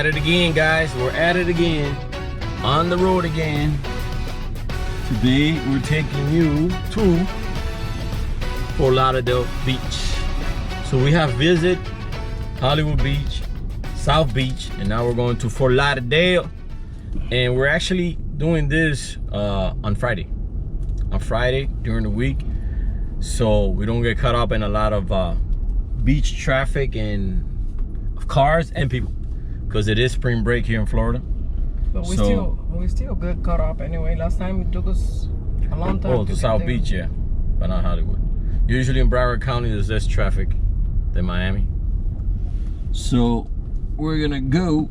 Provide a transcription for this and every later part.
at it again, guys. We're at it again. On the road again. Today we're taking you to Fort Lauderdale Beach. So we have visit Hollywood Beach, South Beach, and now we're going to Fort Lauderdale. And we're actually doing this on Friday. On Friday during the week, so we don't get caught up in a lot of beach traffic and cars and people, because it is spring break here in Florida. But we still get caught up anyway. Last time it took us a long time. Oh, to South Beach, yeah, but not Hollywood. Usually in Broward County there's less traffic than Miami. So we're gonna go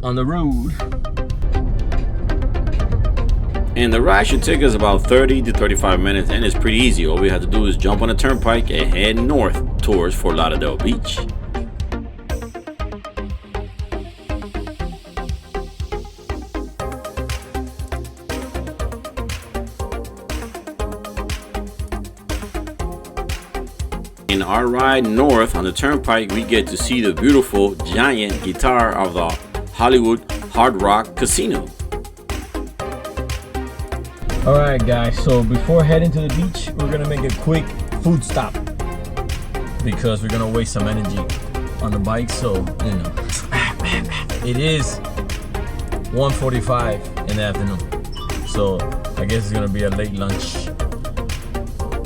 on the road. And the ride should take us about 30 to 35 minutes, and it's pretty easy. All we have to do is jump on the turnpike and head north towards Fort Lauderdale Beach. In our ride north on the turnpike, we get to see the beautiful giant guitar of the Hollywood Hard Rock Casino. Alright guys, so before heading to the beach, we're gonna make a quick food stop because we're gonna waste some energy on the bike. So, you know, it is 1:45 in the afternoon, so I guess it's gonna be a late lunch,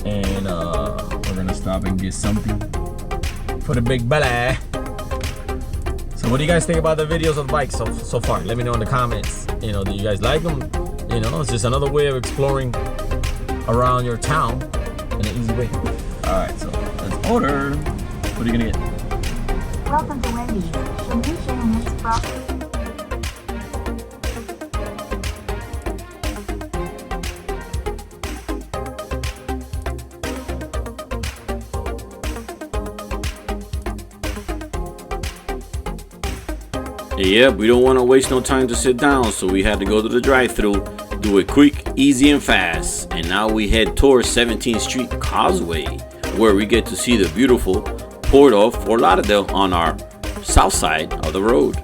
and we're gonna stop and get something for the big belly. So what do you guys think about the videos of the bike so far? Let me know in the comments. You know, do you guys like them? You know, it's just another way of exploring around your town in an easy way. Alright, so let's order. What are you gonna get? Welcome to Wendy's. Donation and its profit. Yeah, we don't want to waste no time to sit down, so we had to go to the drive-thru, do it quick, easy, and fast. And now we head towards 17th Street Causeway, where we get to see the beautiful Port of Fort Lauderdale on our south side of the road.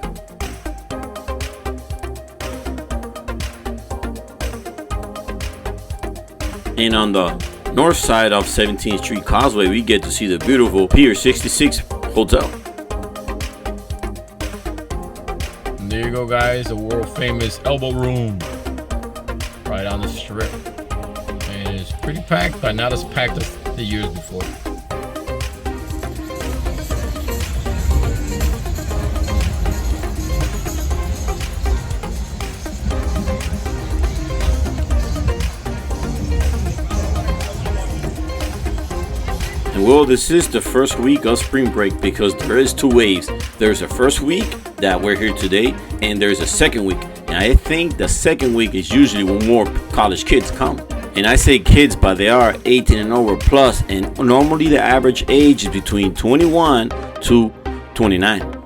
And on the north side of 17th Street Causeway, we get to see the beautiful Pier 66 Hotel. There you go, guys, the world famous Elbow Room right on the strip, and it's pretty packed, but not as packed as the years before. And well, this is the first week of spring break because there is two waves. There's a first week that we're here today, and there's a second week. And I think the second week is usually when more college kids come. And I say kids, but they are 18 and over plus, and normally the average age is between 21 to 29.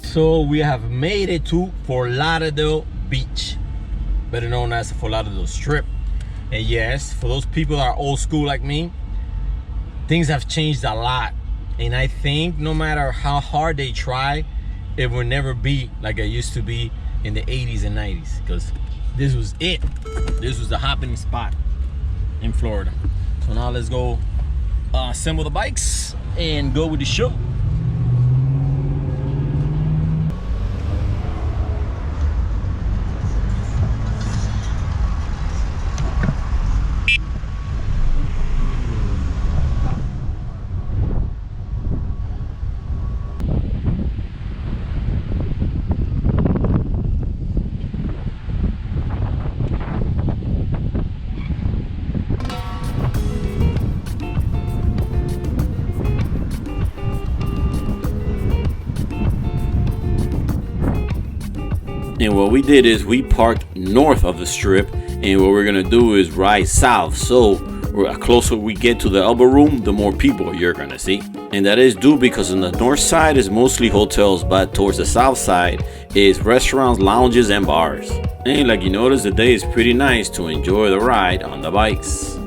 So we have made it to Fort Lauderdale Beach, better known as the Fort Lauderdale Strip. And yes, for those people that are old school like me, things have changed a lot. And I think no matter how hard they try, it will never be like it used to be in the 80s and 90s, because this was it. This was the happening spot in Florida. So now let's go assemble the bikes and go with the show. And what we did is we parked north of the strip, and what we're gonna do is ride south. So The closer we get to the elbow room, the more people you're gonna see. And that is due because on the north side is mostly hotels, but towards the south side is restaurants, lounges, and bars. And like you notice, the day is pretty nice to enjoy the ride on the bikes.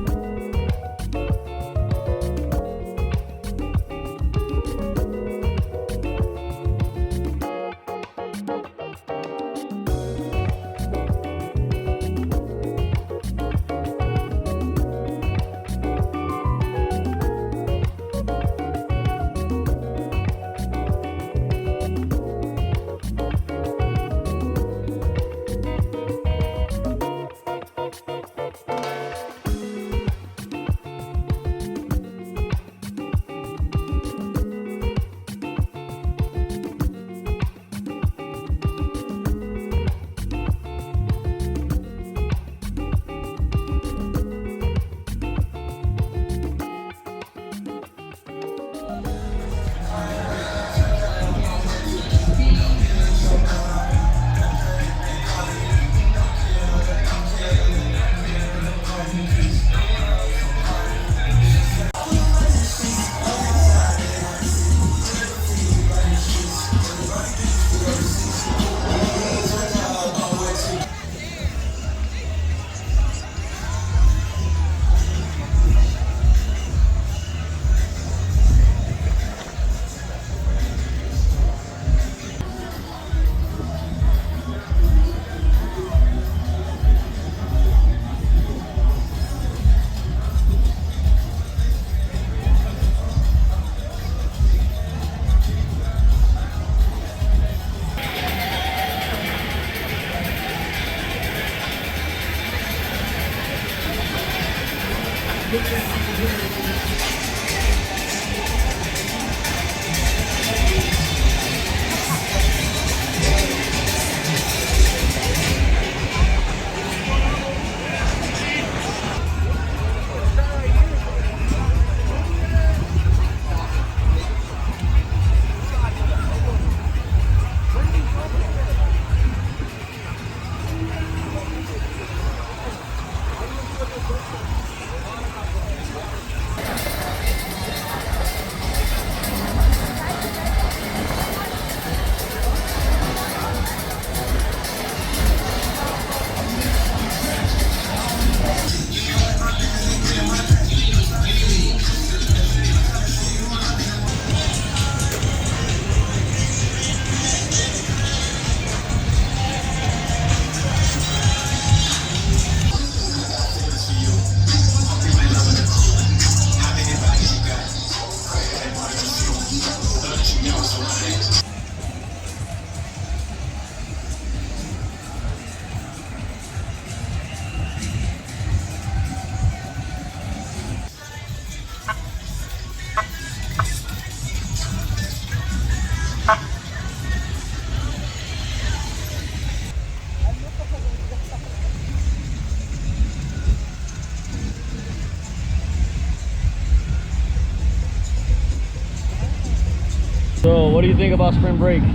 So, what do you think about spring break? A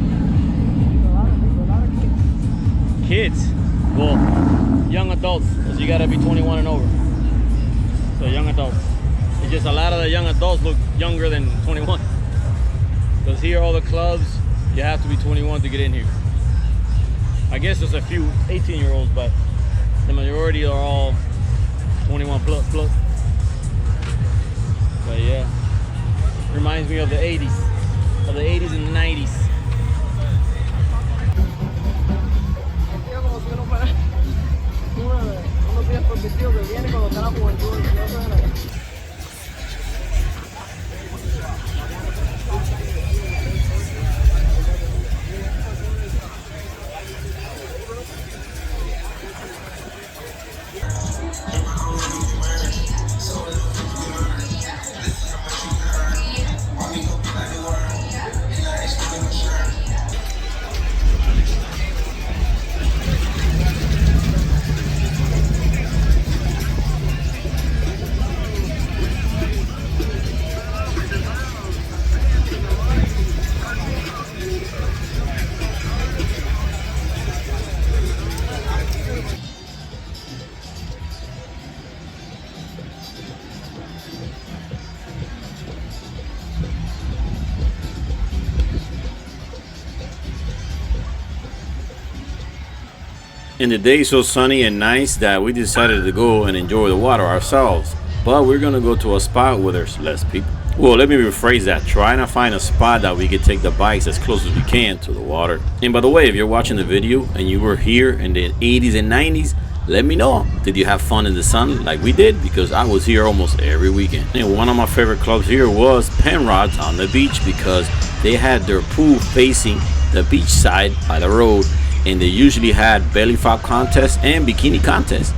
lot of kids. Kids? Well, young adults, because you gotta be 21 and over. So, young adults. It's just a lot of the young adults look younger than 21. Because here, all the clubs, you have to be 21 to get in here. I guess there's a few 18-year-olds, but the majority are all 21 plus. But yeah, reminds me of the 80s. Of the 80s and the 90s. And the day is so sunny and nice that we decided to go and enjoy the water ourselves. But we're gonna go to a spot where there's less people. Well, let me rephrase that. Trying to find a spot that we could take the bikes as close as we can to the water. And by the way, if you're watching the video and you were here in the 80s and 90s, let me know. Did you have fun in the sun like we did? Because I was here almost every weekend. And one of my favorite clubs here was Penrod's on the beach, because they had their pool facing the beach side by the road, and they usually had belly flop contests and bikini contests.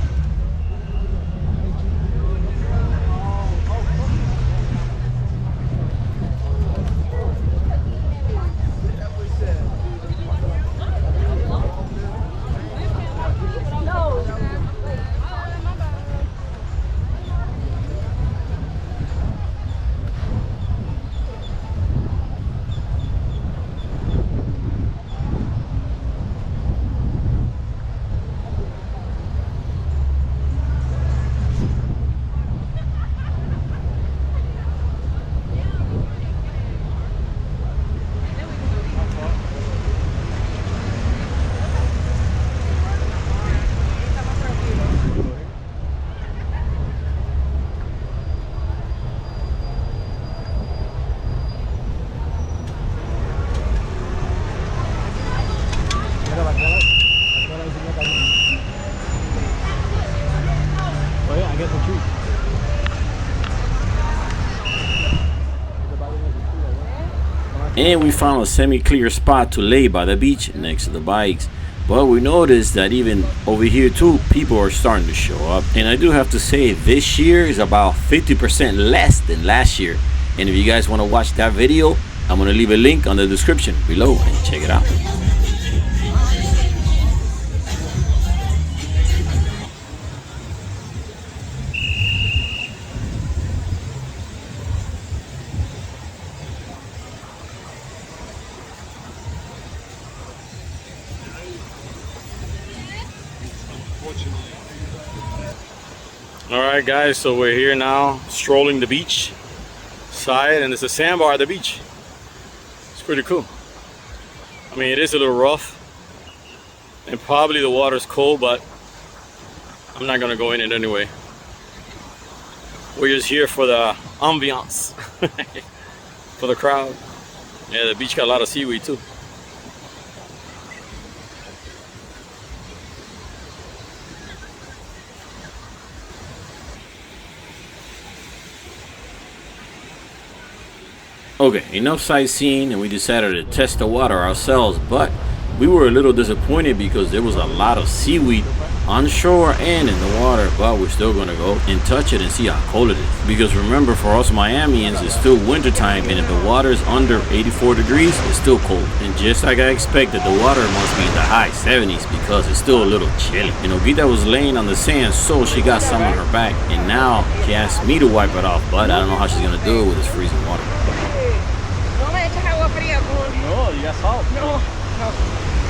And we found a semi-clear spot to lay by the beach next to the bikes. But we noticed that even over here too, people are starting to show up. And I do have to say, this year is about 50% less than last year. And if you guys want to watch that video, I'm going to leave a link on the description below and check it out. Alright guys, so we're here now strolling the beach side, and there's a sandbar at the beach. It's pretty cool. I mean, it is a little rough and probably the water's cold, but I'm not gonna go in it anyway. We're just here for the ambiance, for the crowd. Yeah, the beach got a lot of seaweed too. Okay, enough sightseeing, and we decided to test the water ourselves, but we were a little disappointed because there was a lot of seaweed on shore and in the water. But we're still gonna go and touch it and see how cold it is, because remember, for us Miamians, it's still winter time, and if the water is under 84 degrees, it's still cold. And just like I expected, the water must be in the high 70s because it's still a little chilly. And Ogita was laying on the sand, so she got some on her back, and now she asked me to wipe it off, but I don't know how she's gonna do it with this freezing water. No, you got salt. No.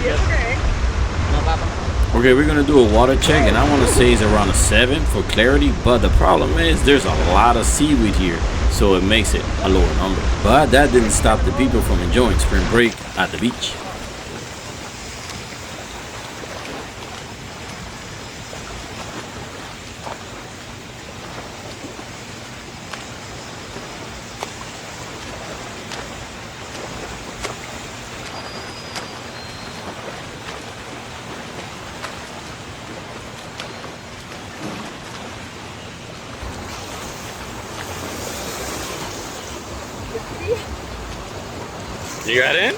Yes. Okay, we're gonna do a water check, and I want to say it's around a 7 for clarity, but the problem is there's a lot of seaweed here, so it makes it a lower number. But that didn't stop the people from enjoying spring break at the beach. You got in?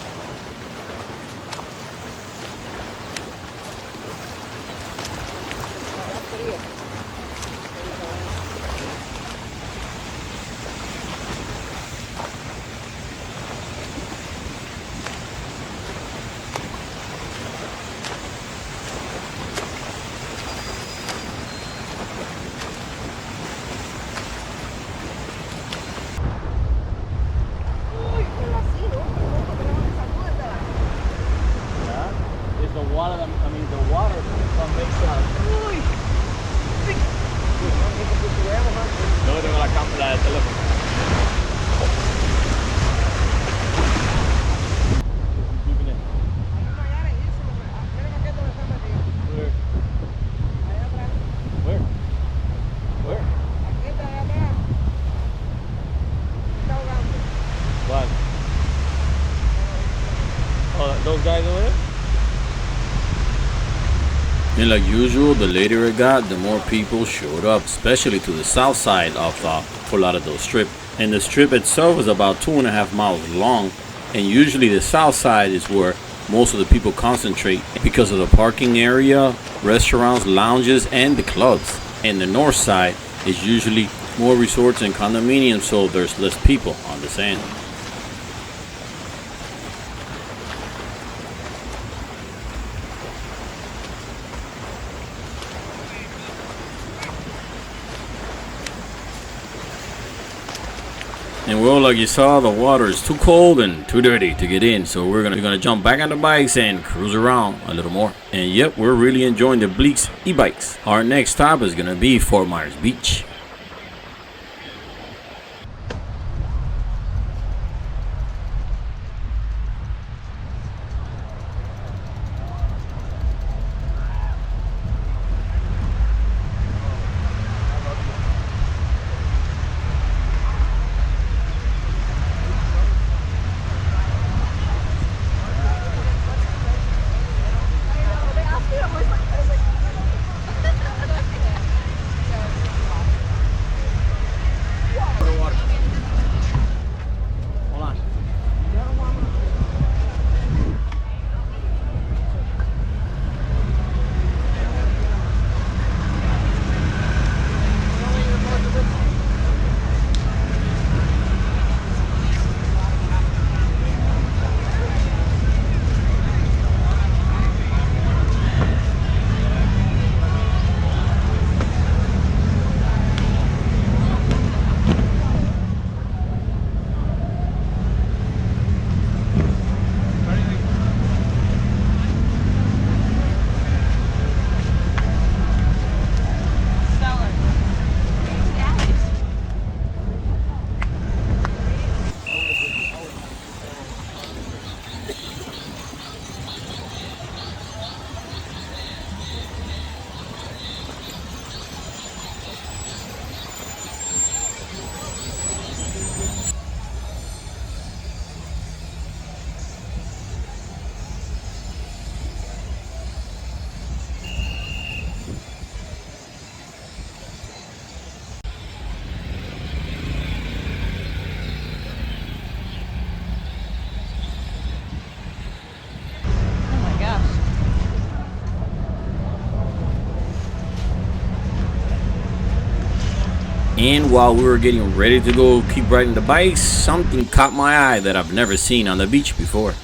And like usual, the later it got, the more people showed up, especially to the south side of Fort Lauderdale Strip. And the strip itself is about 2.5 miles long, and usually the south side is where most of the people concentrate because of the parking area, restaurants, lounges, and the clubs. And the north side is usually more resorts and condominiums, so there's less people on the sand. And well, like you saw, the water is too cold and too dirty to get in, so we're gonna jump back on the bikes and cruise around a little more. And yep, we're really enjoying the Blix e-bikes. Our next stop is gonna be Fort Myers Beach. And while we were getting ready to go keep riding the bikes, something caught my eye that I've never seen on the beach before.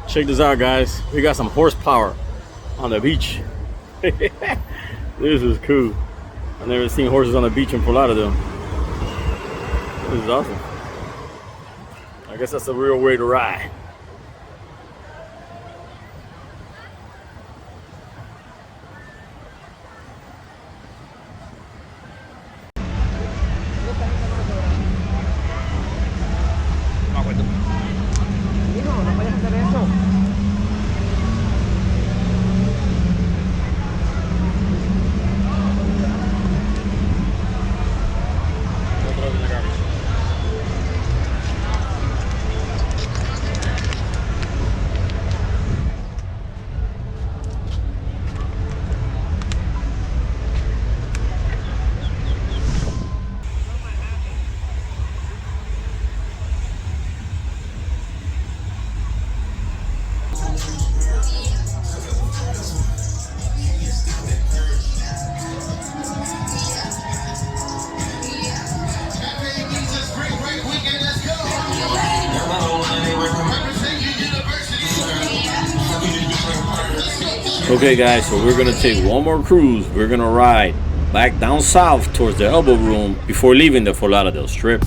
Check this out, guys. We got some horsepower on the beach. This is cool. I've never seen horses on the beach in Fort Lauderdale. This is awesome. I guess that's the real way to ride. Okay guys, so we're gonna take one more cruise. We're gonna ride back down south towards the elbow room before leaving the Fort Lauderdale Strip.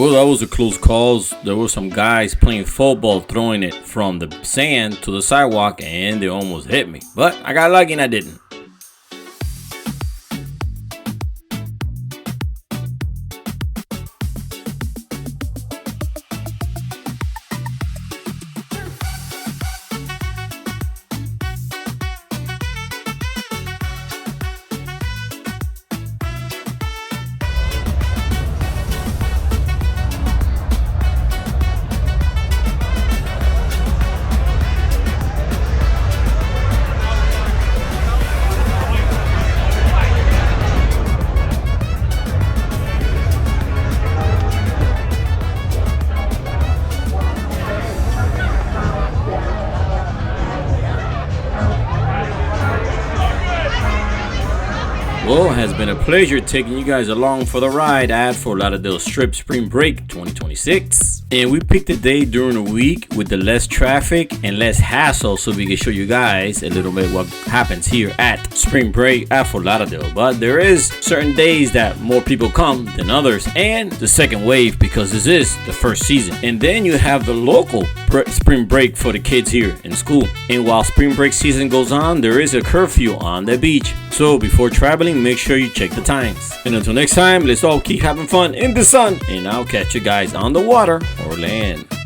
Well, that was a close call. There were some guys playing football, throwing it from the sand to the sidewalk, and they almost hit me. But I got lucky and I didn't. Well, it has been a pleasure taking you guys along for the ride at Fort Lauderdale Strip Spring Break 2026. And we picked a day during the week with the less traffic and less hassle so we can show you guys a little bit what happens here at Spring Break at Fort Lauderdale. But there is certain days that more people come than others, and the second wave because this is the first season. And then you have the local spring break for the kids here in school. And while spring break season goes on, there is a curfew on the beach. So before traveling, make sure you check the times. And until next time, let's all keep having fun in the sun, and I'll catch you guys on the water or land.